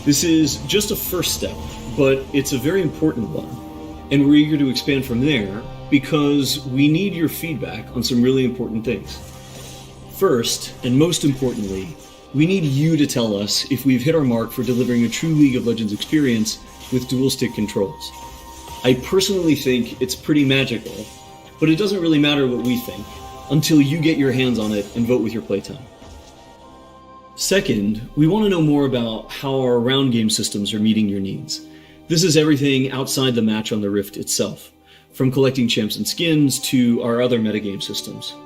This is just a first step, but it's a very important one, and we're eager to expand from there because we need your feedback on some really important things. First, and most importantly, we need you to tell us if we've hit our mark for delivering a true League of Legends experience with dual-stick controls. I personally think it's pretty magical, but it doesn't really matter what we think until you get your hands on it and vote with your playtime. Second, we want to know more about how our round game systems are meeting your needs. This is everything outside the match on the Rift itself, from collecting champs and skins to our other metagame systems.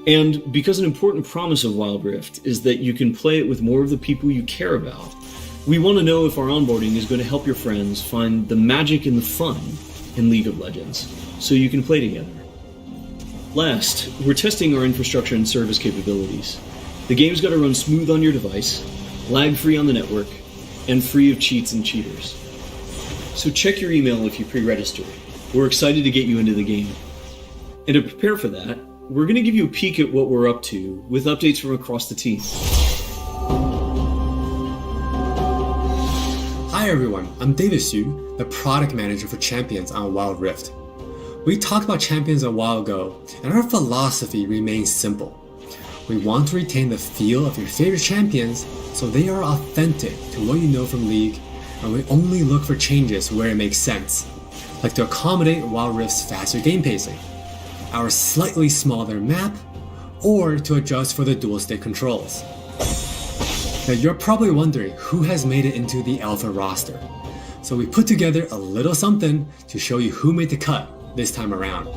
And because an important promise of Wild Rift is that you can play it with more of the people you care about, we want to know if our onboarding is going to help your friends find the magic and the fun in League of Legends, so you can play together. Last, we're testing our infrastructure and service capabilities. The game's got to run smooth on your device, lag-free on the network, and free of cheats and cheaters. So check your email if you pre-registered. We're excited to get you into the game. And to prepare for that, we're going to give you a peek at what we're up to with updates from across the team. Hi everyone, I'm David Xu, the product manager for Champions on Wild Rift. We talked about Champions a while ago, and our philosophy remains simple. We want to retain the feel of your favorite champions so they are authentic to what you know from League, and we only look for changes where it makes sense, like to accommodate Wild Rift's faster game pacing, our slightly smaller map, or to adjust for the dual-stick controls. Now you're probably wondering who has made it into the Alpha roster, so we put together a little something to show you who made the cut this time around.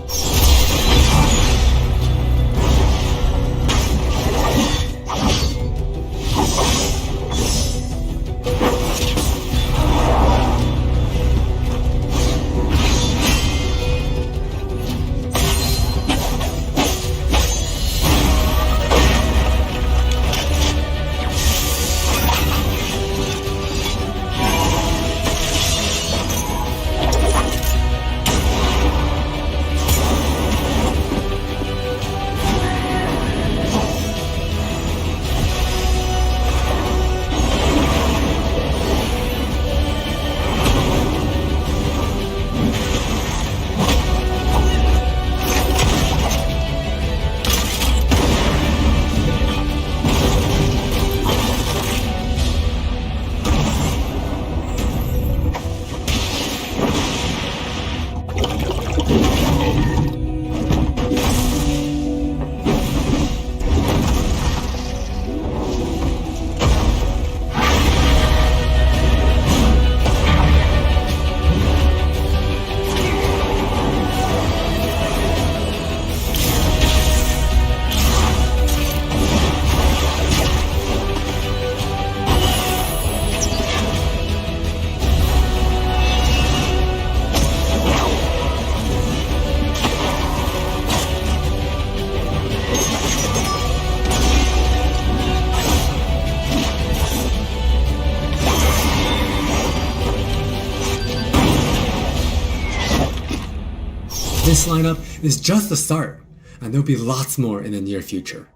This lineup is just the start, and there'll be lots more in the near future.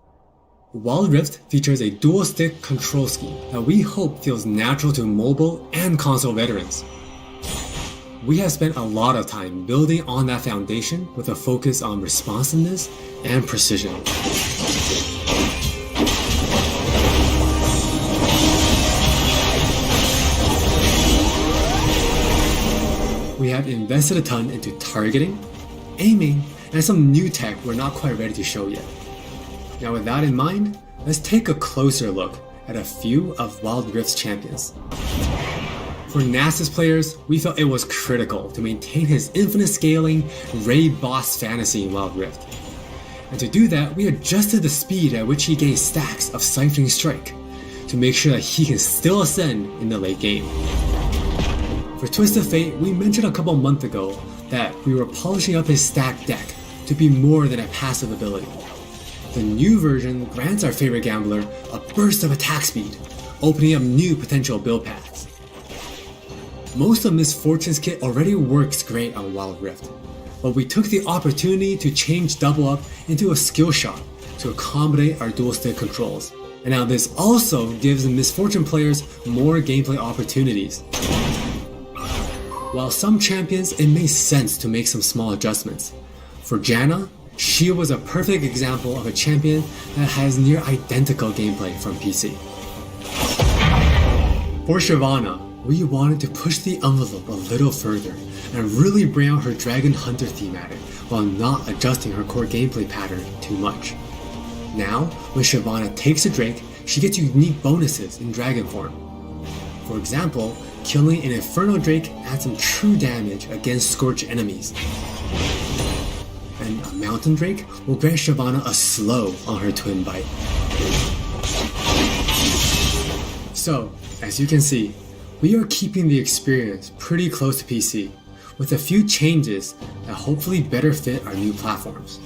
Wild Rift features a dual-stick control scheme that we hope feels natural to mobile and console veterans. We have spent a lot of time building on that foundation with a focus on responsiveness and precision. We have invested a ton into targeting, aiming, and some new tech we're not quite ready to show yet. Now with that in mind, let's take a closer look at a few of Wild Rift's champions. For Nasus players, we felt it was critical to maintain his infinite scaling raid boss fantasy in Wild Rift. And to do that, we adjusted the speed at which he gains stacks of Siphoning Strike to make sure that he can still ascend in the late game. For Twisted Fate, we mentioned a couple months ago that we were polishing up his stack deck to be more than a passive ability. The new version grants our favorite gambler a burst of attack speed, opening up new potential build paths. Most of Miss Fortune's kit already works great on Wild Rift, but we took the opportunity to change Double Up into a skill shot to accommodate our dual stick controls. And now this also gives the Misfortune players more gameplay opportunities. While some champions, it made sense to make some small adjustments. For Janna, she was a perfect example of a champion that has near identical gameplay from PC. For Shyvana, we wanted to push the envelope a little further and really bring out her Dragon Hunter thematic while not adjusting her core gameplay pattern too much. Now, when Shyvana takes a Drake, she gets unique bonuses in dragon form. For example, killing an Inferno Drake adds some true damage against Scorch enemies. And a Mountain Drake will grant Shyvana a slow on her Twin Bite. So, as you can see, we are keeping the experience pretty close to PC, with a few changes that hopefully better fit our new platforms.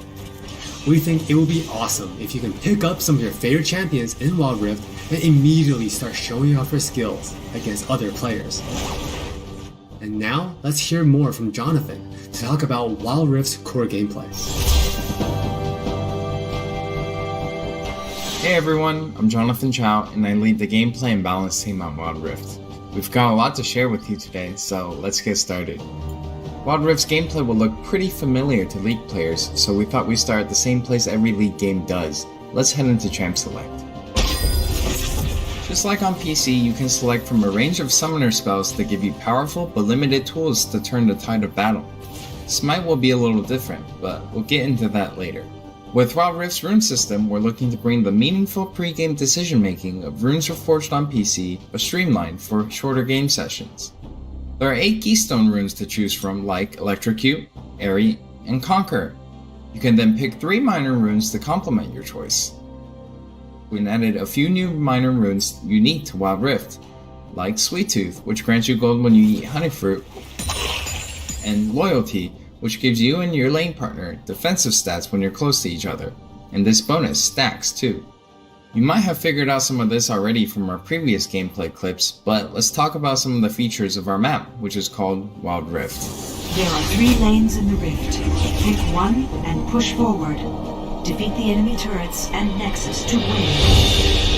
We think it will be awesome if you can pick up some of your favorite champions in Wild Rift and immediately start showing off your skills against other players. And now, let's hear more from Jonathan to talk about Wild Rift's core gameplay. Hey everyone, I'm Jonathan Chow and I lead the gameplay and balance team on Wild Rift. We've got a lot to share with you today, so let's get started. Wild Rift's gameplay will look pretty familiar to League players, so we thought we'd start at the same place every League game does. Let's head into Champ Select. Just like on PC, you can select from a range of summoner spells that give you powerful but limited tools to turn the tide of battle. Smite will be a little different, but we'll get into that later. With Wild Rift's rune system, we're looking to bring the meaningful pre-game decision making of runes reforged on PC, but streamlined for shorter game sessions. There are 8 keystone runes to choose from, like Electrocute, Airy, and Conquer. You can then pick 3 minor runes to complement your choice. We added a few new minor runes unique to Wild Rift, like Sweet Tooth, which grants you gold when you eat honey fruit, and Loyalty, which gives you and your lane partner defensive stats when you're close to each other, and this bonus stacks too. You might have figured out some of this already from our previous gameplay clips, but let's talk about some of the features of our map, which is called Wild Rift. There are 3 lanes in the rift. Pick one and push forward. Defeat the enemy turrets and nexus to win.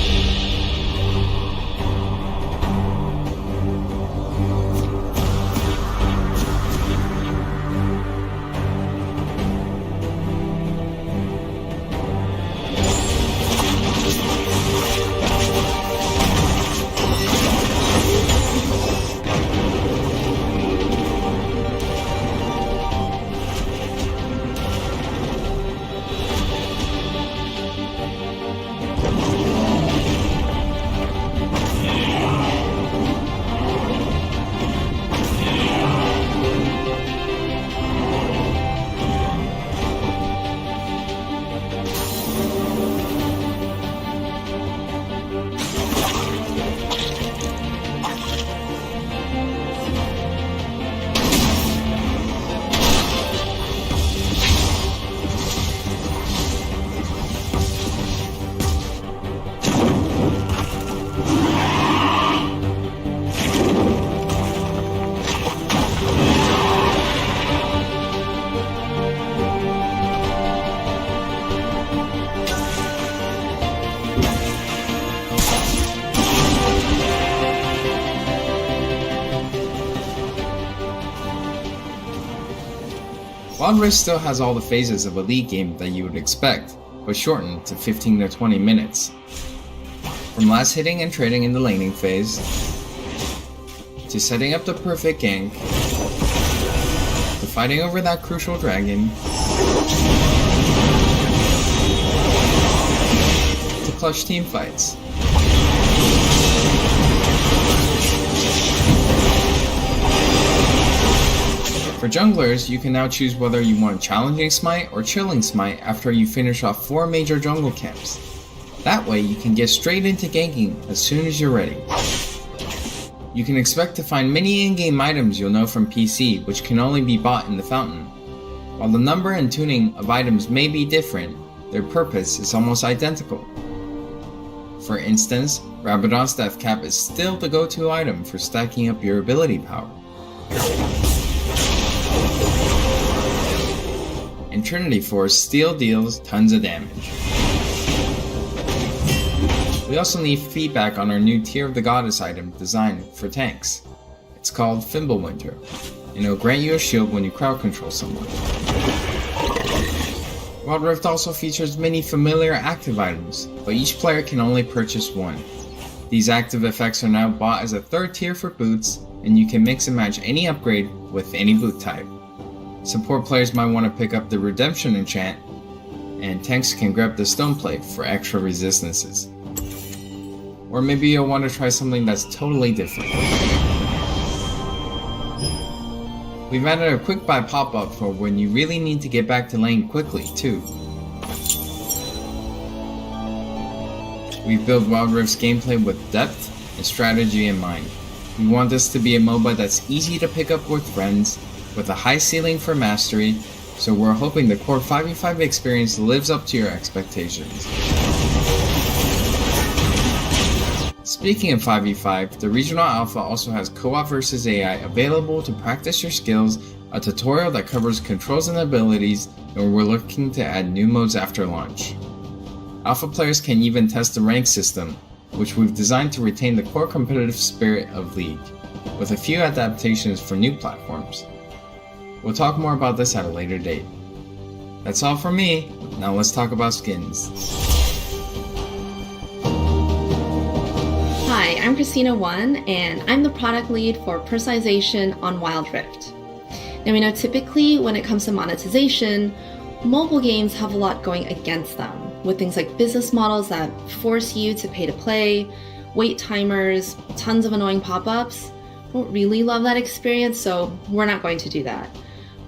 Wild Rift still has all the phases of a League game that you would expect, but shortened to 15 to 20 minutes. From last hitting and trading in the laning phase, to setting up the perfect gank, to fighting over that crucial dragon, to clutch team fights. For junglers, you can now choose whether you want Challenging Smite or Chilling Smite after you finish off 4 major jungle camps. That way you can get straight into ganking as soon as you're ready. You can expect to find many in-game items you'll know from PC, which can only be bought in the fountain. While the number and tuning of items may be different, their purpose is almost identical. For instance, Rabadon's Death Cap is still the go-to item for stacking up your ability power. And Trinity Force still deals tons of damage. We also need feedback on our new Tear of the Goddess item designed for tanks. It's called Fimbulwinter, and it'll grant you a shield when you crowd control someone. Wild Rift also features many familiar active items, but each player can only purchase one. These active effects are now bought as a third tier for boots, and you can mix and match any upgrade with any boot type. Support players might want to pick up the Redemption enchant, and tanks can grab the Stone Plate for extra resistances. Or maybe you'll want to try something that's totally different. We've added a quick buy pop-up for when you really need to get back to lane quickly, too. We've built Wild Rift's gameplay with depth and strategy in mind. We want this to be a MOBA that's easy to pick up with friends, with a high ceiling for mastery, so we're hoping the core 5v5 experience lives up to your expectations. Speaking of 5v5, the Regional Alpha also has Co-op vs AI available to practice your skills, a tutorial that covers controls and abilities, and we're looking to add new modes after launch. Alpha players can even test the rank system, which we've designed to retain the core competitive spirit of League, with a few adaptations for new platforms. We'll talk more about this at a later date. That's all from me, now let's talk about skins. Hi, I'm Christina1, and I'm the product lead for personalization on Wild Rift. Now we know typically when it comes to monetization, mobile games have a lot going against them, with things like business models that force you to pay to play, wait timers, tons of annoying pop-ups. I don't really love that experience, so we're not going to do that.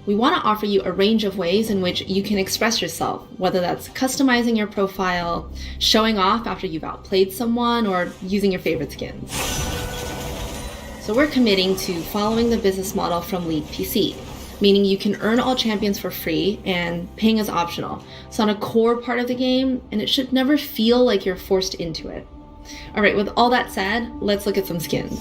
We want to offer you a range of ways in which you can express yourself, whether that's customizing your profile, showing off after you've outplayed someone, or using your favorite skins. So we're committing to following the business model from League PC, meaning you can earn all champions for free and paying is optional. It's not a core part of the game, and it should never feel like you're forced into it. All right, with all that said, let's look at some skins.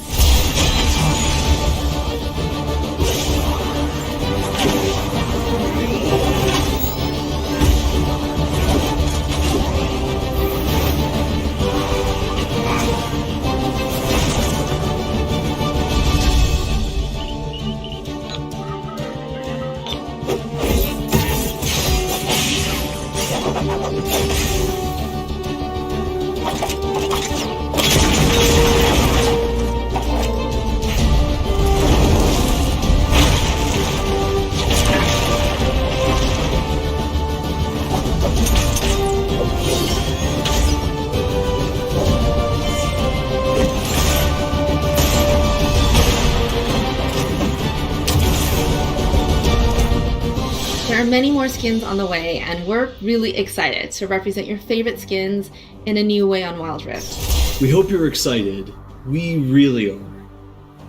There are many more skins on the way, and we're really excited to represent your favorite skins in a new way on Wild Rift. We hope you're excited. We really are.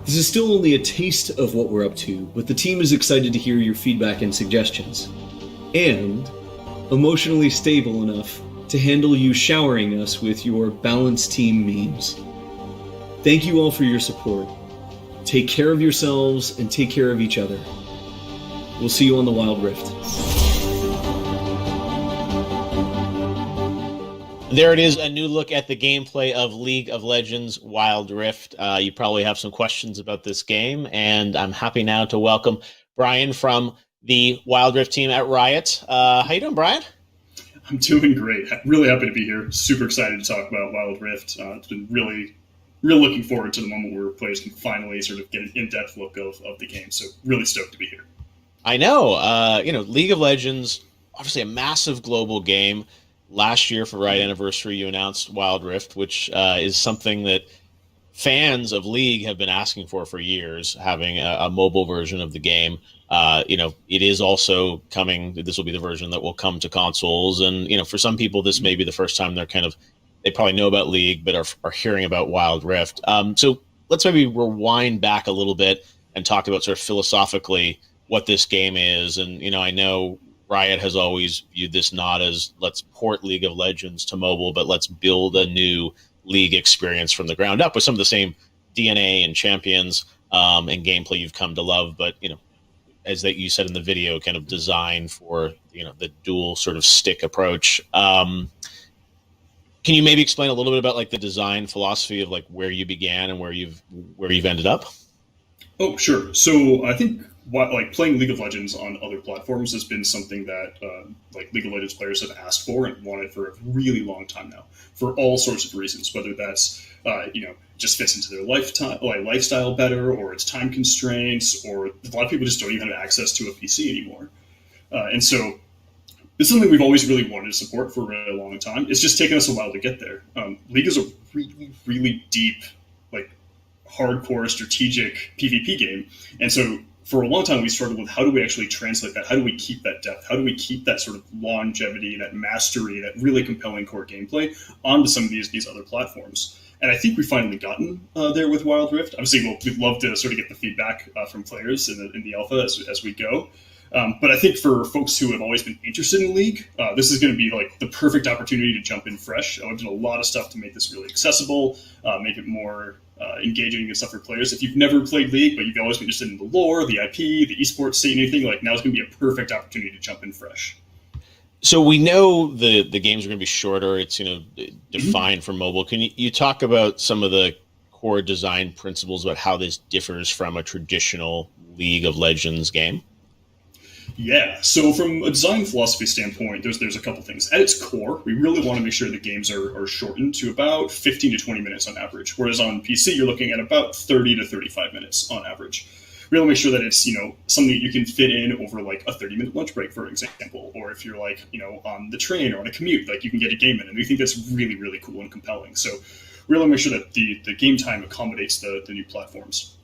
This is still only a taste of what we're up to, but the team is excited to hear your feedback and suggestions. And emotionally stable enough to handle you showering us with your balanced team memes. Thank you all for your support. Take care of yourselves and take care of each other. We'll see you on the Wild Rift. There it is, a new look at the gameplay of League of Legends Wild Rift. You probably have some questions about this game, and I'm happy now to welcome Brian from the Wild Rift team at Riot. How you doing, Brian? I'm doing great. Really happy to be here. Super excited to talk about Wild Rift. It's been really looking forward to the moment where players can finally sort of get an in-depth look of the game. So really stoked to be here. I know. League of Legends, obviously a massive global game. Last year for Riot Anniversary, you announced Wild Rift, which is something that fans of League have been asking for years, having a mobile version of the game. It is also coming. This will be the version that will come to consoles. And, for some people, this may be the first time they probably know about League, but are hearing about Wild Rift. So let's maybe rewind back a little bit and talk about sort of philosophically what this game is. And, I know Riot has always viewed this not as let's port League of Legends to mobile, but let's build a new League experience from the ground up with some of the same DNA and champions and gameplay you've come to love. But, as that you said in the video, kind of designed for, the dual sort of stick approach. Can Can you maybe explain a little bit about like the design philosophy of like where you began and where you've ended up? Oh, sure. So I think like playing League of Legends on other platforms has been something that like League of Legends players have asked for and wanted for a really long time now, for all sorts of reasons. Whether that's just fits into their lifestyle better, or it's time constraints, or a lot of people just don't even have access to a PC anymore. And so it's something we've always really wanted to support for a really long time. It's just taken us a while to get there. League is a really, really deep, like hardcore strategic PvP game. And so for a long time, we struggled with how do we actually translate that? How do we keep that depth? How do we keep that sort of longevity, that mastery, that really compelling core gameplay onto some of these other platforms? And I think we've finally gotten there with Wild Rift. Obviously, we'd love to sort of get the feedback from players in the alpha as we go. But I think for folks who have always been interested in League, this is going to be like the perfect opportunity to jump in fresh. I've done a lot of stuff to make this really accessible, make it more engaging and stuff for players. If you've never played League, but you've always been interested in the lore, the IP, the esports scene, anything, like now's going to be a perfect opportunity to jump in fresh. So we know the games are going to be shorter. It's defined for mobile. Can you talk about some of the core design principles about how this differs from a traditional League of Legends game? Yeah, so from a design philosophy standpoint, there's a couple things. At its core, we really want to make sure the games are shortened to about 15 to 20 minutes on average, whereas on PC, you're looking at about 30 to 35 minutes on average. We want to make sure that it's, something that you can fit in over like a 30-minute lunch break, for example, or if you're like, on the train or on a commute, like you can get a game in, and we think that's really, really cool and compelling. So we really make sure that the game time accommodates the new platforms.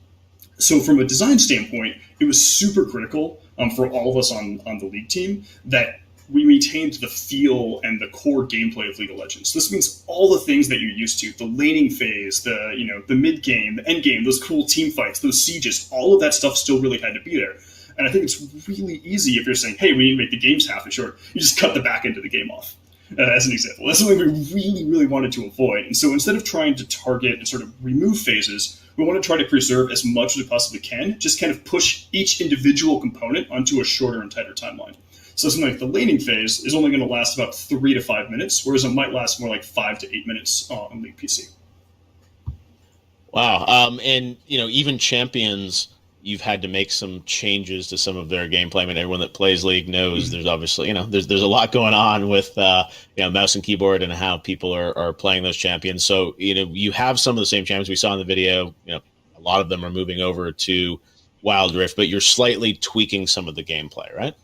So from a design standpoint, it was super critical for all of us on the League team that we maintained the feel and the core gameplay of League of Legends. This means all the things that you're used to, the laning phase, the mid game, the end game, those cool team fights, those sieges, all of that stuff still really had to be there. And I think it's really easy if you're saying, hey, we need to make the games half as short, you just cut the back end of the game off. As an example. That's something we really, really wanted to avoid. And so instead of trying to target and sort of remove phases, we want to try to preserve as much as we possibly can, just kind of push each individual component onto a shorter and tighter timeline. So something like the laning phase is only going to last about 3 to 5 minutes, whereas it might last more like 5 to 8 minutes on League PC. Wow. And, even champions, you've had to make some changes to some of their gameplay. I mean, everyone that plays League knows there's obviously, there's a lot going on with, mouse and keyboard and how people are playing those champions. So, you have some of the same champions we saw in the video. A lot of them are moving over to Wild Rift, but you're slightly tweaking some of the gameplay, right?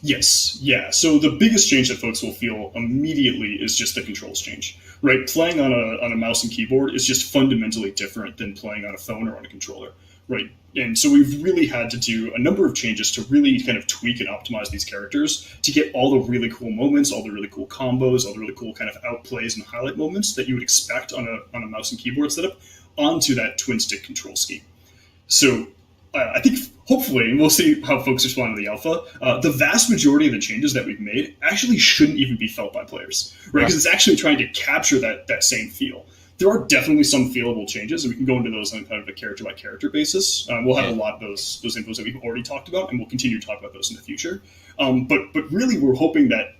Yes. Yeah. So the biggest change that folks will feel immediately is just the controls change, right? Playing on a mouse and keyboard is just fundamentally different than playing on a phone or on a controller. Right. And so we've really had to do a number of changes to really kind of tweak and optimize these characters to get all the really cool moments, all the really cool combos, all the really cool kind of outplays and highlight moments that you would expect on a mouse and keyboard setup onto that twin stick control scheme. So I think hopefully, and we'll see how folks respond to the alpha, the vast majority of the changes that we've made actually shouldn't even be felt by players, right? Because it's actually trying to capture that same feel. There are definitely some feelable changes, and we can go into those on kind of a character-by-character basis. We'll have a lot of those infos that we've already talked about, and we'll continue to talk about those in the future. But really, we're hoping that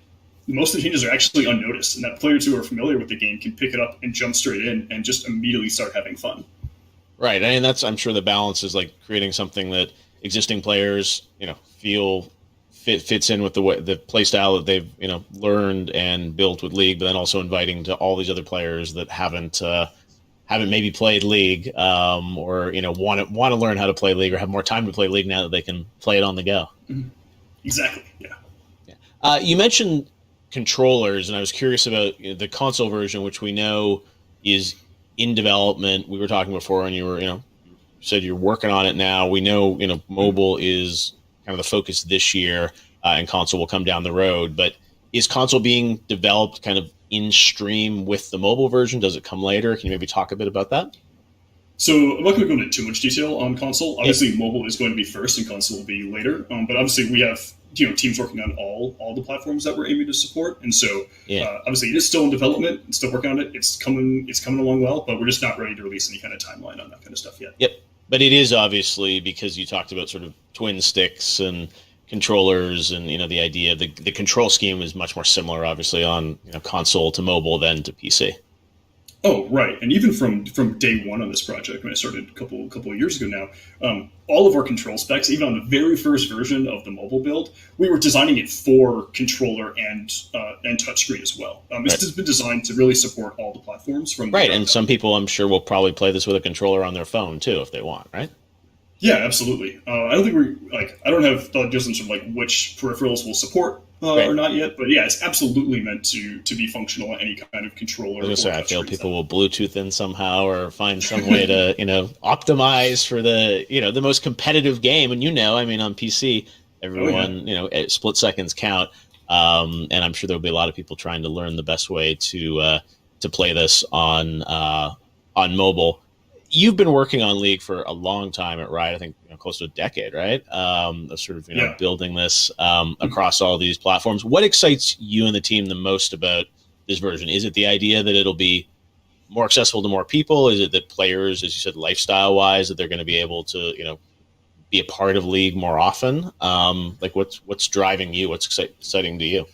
most of the changes are actually unnoticed, and that players who are familiar with the game can pick it up and jump straight in and just immediately start having fun. Right, and I'm sure the balance is like creating something that existing players, feel fits in with the play style that they've learned and built with League, but then also inviting to all these other players that haven't maybe played League or want to learn how to play League or have more time to play League now that they can play it on the go. Mm-hmm. Exactly. Yeah. You mentioned controllers, and I was curious about the console version, which we know is in development. We were talking before, and you said you're working on it now. We know mobile is kind of the focus this year, and console will come down the road. But is console being developed kind of in stream with the mobile version? Does it come later? Can you maybe talk a bit about that? So I'm not going to go into too much detail on console. Obviously, mobile is going to be first, and console will be later. But obviously, we have teams working on all the platforms that we're aiming to support, and so obviously it is still in development. It's still working on it. It's coming along well, but we're just not ready to release any kind of timeline on that kind of stuff yet. Yep. But it is obviously, because you talked about sort of twin sticks and controllers and the idea the control scheme is much more similar, obviously, on console to mobile than to PC. Oh, right. And even from day one on this project, when I started a couple of years ago now, all of our control specs, even on the very first version of the mobile build, we were designing it for controller and touchscreen as well. This has been designed to really support all the platforms from right. And some people, I'm sure, will probably play this with a controller on their phone too, if they want, right? Yeah, absolutely. I don't think I don't have just in sort of which peripherals will support or not yet, but yeah, it's absolutely meant to be functional on any kind of controller. I feel people will Bluetooth in somehow or find some way to optimize for the most competitive game. And on PC, everyone split seconds count, and I'm sure there'll be a lot of people trying to learn the best way to play this on mobile. You've been working on League for a long time at Riot, I think close to a decade, right? Building this across all these platforms. What excites you and the team the most about this version? Is it the idea that it'll be more accessible to more people? Is it that players, as you said, lifestyle-wise, that they're going to be able to, be a part of League more often? What's driving you? What's exciting to you?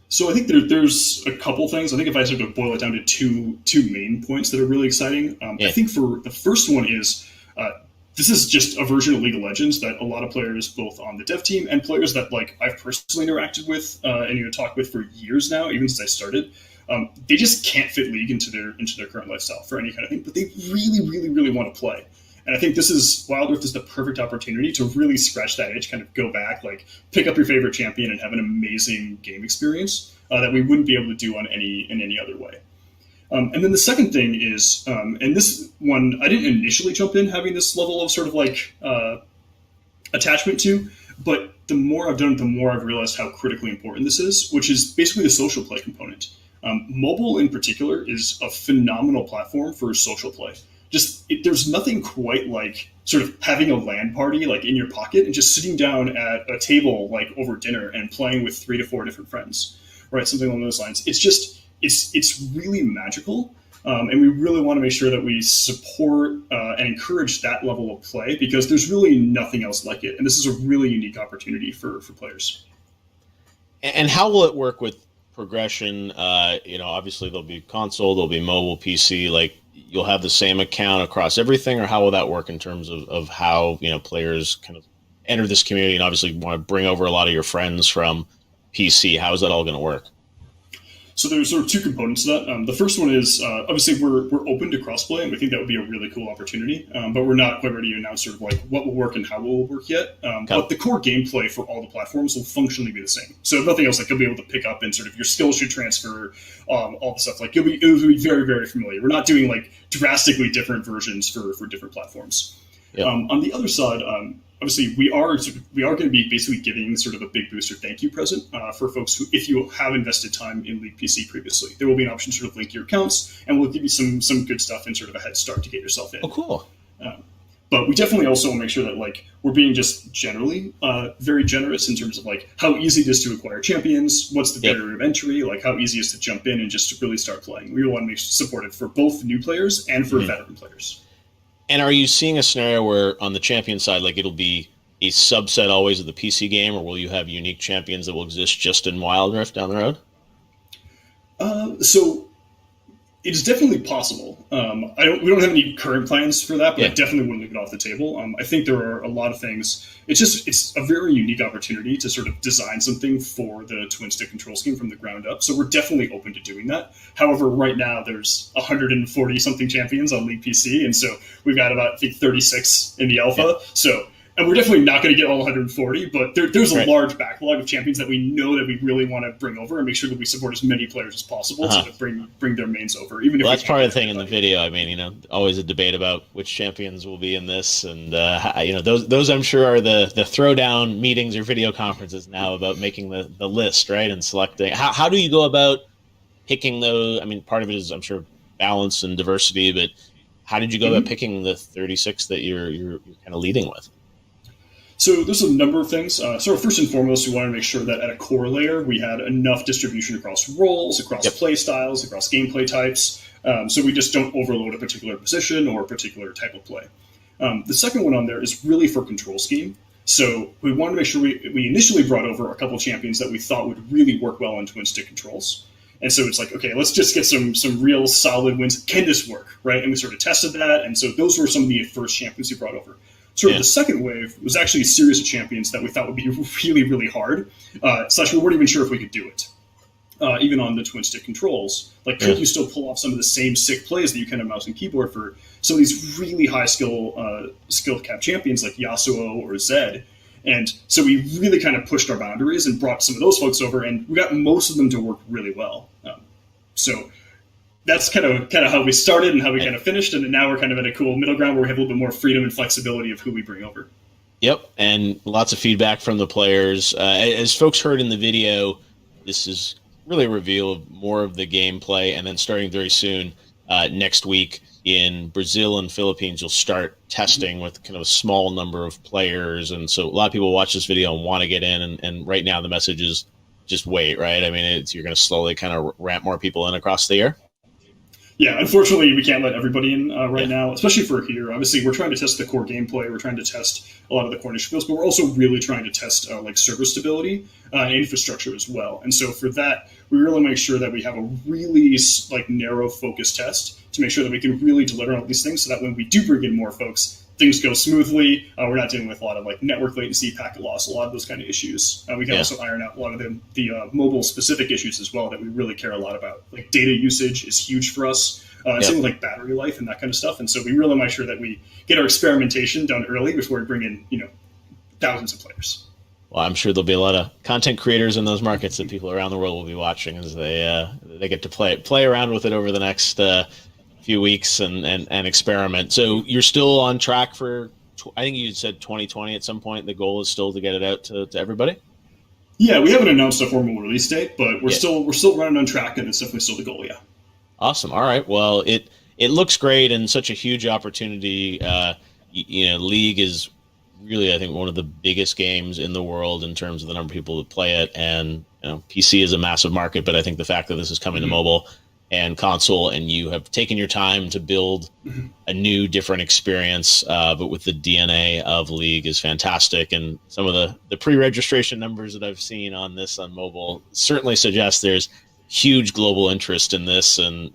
So I think there's a couple things. I think if I sort of boil it down to two main points that are really exciting, I think for the first one is this is just a version of League of Legends that a lot of players, both on the dev team and players that I've personally interacted with and talked with for years now, even since I started, they just can't fit League into their current lifestyle for any kind of thing, but they really, really, really want to play. And I think Wild Rift is the perfect opportunity to really scratch that itch, kind of go back, pick up your favorite champion and have an amazing game experience that we wouldn't be able to do in any other way. And then the second thing is, and this one I didn't initially jump in having this level of sort of attachment to, but the more I've done it, the more I've realized how critically important this is, which is basically the social play component. Mobile in particular is a phenomenal platform for social play. There's nothing quite like sort of having a LAN party in your pocket and just sitting down at a table over dinner and playing with 3 to 4 different friends, right? Something along those lines. It's really magical, and we really want to make sure that we support and encourage that level of play because there's really nothing else like it, and this is a really unique opportunity for players. And how will it work with progression? Obviously there'll be console, there'll be mobile, PC. You'll have the same account across everything, or how will that work in terms of how players kind of enter this community and obviously want to bring over a lot of your friends from PC? How is that all going to work? So there's sort of two components to that. The first one is obviously we're open to crossplay, and we think that would be a really cool opportunity. But we're not quite ready to announce sort of what will work and how will work yet. But the core gameplay for all the platforms will functionally be the same. So if nothing else, you'll be able to pick up and sort of your skills should transfer, all the stuff. It will be very, very familiar. We're not doing drastically different versions for different platforms. Yep. On the other side, obviously, we are going to be basically giving sort of a big booster thank you present for folks who, if you have invested time in League PC previously, there will be an option to sort of link your accounts, and we'll give you some good stuff and sort of a head start to get yourself in. Oh, cool. But we definitely also want to make sure that we're being just generally very generous in terms of how easy it is to acquire champions, what's the barrier of entry, how easy it is to jump in and just to really start playing. We want to make supported for both new players and for veteran players. And are you seeing a scenario where on the champion side, it'll be a subset always of the PC game, or will you have unique champions that will exist just in Wild Rift down the road? So it's definitely possible. We don't have any current plans for that, but I definitely wouldn't leave it off the table. I think there are a lot of things. It's a very unique opportunity to sort of design something for the twin stick control scheme from the ground up. So we're definitely open to doing that. However, right now there's 140 something champions on League PC, and so we've got about 36 in the alpha. So. And we're definitely not going to get all 140, but there's a large backlog of champions that we know that we really want to bring over and make sure that we support as many players as possible to bring their mains over. Even if that's part of the thing in the video. Always a debate about which champions will be in this, and those I'm sure are the throwdown meetings or video conferences now about making the list, right, and selecting. How do you go about picking those? Part of it is I'm sure balance and diversity, but how did you go about picking the 36 that you're kind of leading with? So there's a number of things. So first and foremost, we wanted to make sure that at a core layer, we had enough distribution across roles, across play styles, across gameplay types. So we just don't overload a particular position or a particular type of play. The second one on there is really for control scheme. So we wanted to make sure we initially brought over a couple champions that we thought would really work well on twin stick controls. And so it's like, okay, let's just get some real solid wins. Can this work, right? And we sort of tested that. And so those were some of the first champions we brought over. Sort of the second wave was actually a series of champions that we thought would be really, really hard. Slash, we weren't even sure if we could do it, even on the twin stick controls. Like, could you still pull off some of the same sick plays that you can on mouse and keyboard for some of these really high skill cap champions like Yasuo or Zed? And so we really kind of pushed our boundaries and brought some of those folks over, and we got most of them to work really well. So that's kind of how we started and how we kind of finished, and now we're kind of at a cool middle ground where we have a little bit more freedom and flexibility of who we bring over. Yep, and lots of feedback from the players. As folks heard in the video, this is really a reveal of more of the gameplay, and then starting very soon, next week in Brazil and Philippines, you'll start testing with kind of a small number of players. And so a lot of people watch this video and want to get in, and right now the message is just wait, right? I mean, you're going to slowly kind of ramp more people in across the year. Yeah, unfortunately, we can't let everybody in right now, especially for here. Obviously, we're trying to test the core gameplay. We're trying to test a lot of the core initial skills, but we're also really trying to test like server stability and infrastructure as well. And so for that, we really make sure that we have a really like narrow focus test to make sure that we can really deliver on these things so that when we do bring in more folks, things go smoothly. We're not dealing with a lot of like network latency, packet loss, a lot of those kind of issues. We can also iron out a lot of the mobile specific issues as well that we really care a lot about. Like data usage is huge for us. Same with like battery life and that kind of stuff. And so we really make sure that we get our experimentation done early before we bring in, thousands of players. Well, I'm sure there'll be a lot of content creators in those markets that people around the world will be watching as they get to play around with it over the next few weeks and experiment. So you're still on track for, I think you said 2020 at some point. The goal is still to get it out to everybody? Yeah, we haven't announced a formal release date, but we're still running on track, and it's definitely still the goal, yeah. Awesome. All right. Well, it looks great and such a huge opportunity. League is really, I think, one of the biggest games in the world in terms of the number of people that play it. And PC is a massive market, but I think the fact that this is coming to mobile and console, and you have taken your time to build a new, different experience, but with the DNA of League is fantastic. And some of the pre-registration numbers that I've seen on this on mobile certainly suggest there's huge global interest in this. And,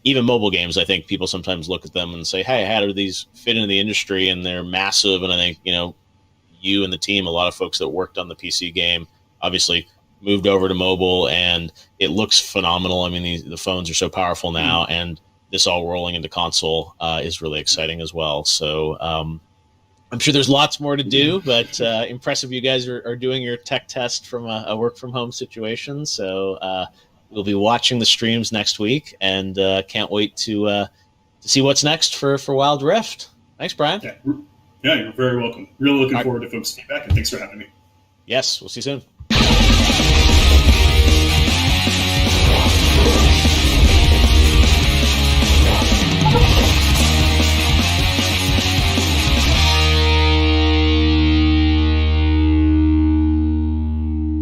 even mobile games, I think people sometimes look at them and say, hey, how do these fit into the industry? And they're massive. And I think, you and the team, a lot of folks that worked on the PC game, obviously moved over to mobile, and it looks phenomenal. I mean, the phones are so powerful now, and this all rolling into console is really exciting as well. So I'm sure there's lots more to do, but impressive you guys are doing your tech test from a work from home situation. So we'll be watching the streams next week, and can't wait to see what's next for Wild Rift. Thanks, Brian. Yeah, you're very welcome. Really looking forward to folks' feedback, and thanks for having me. Yes, we'll see you soon.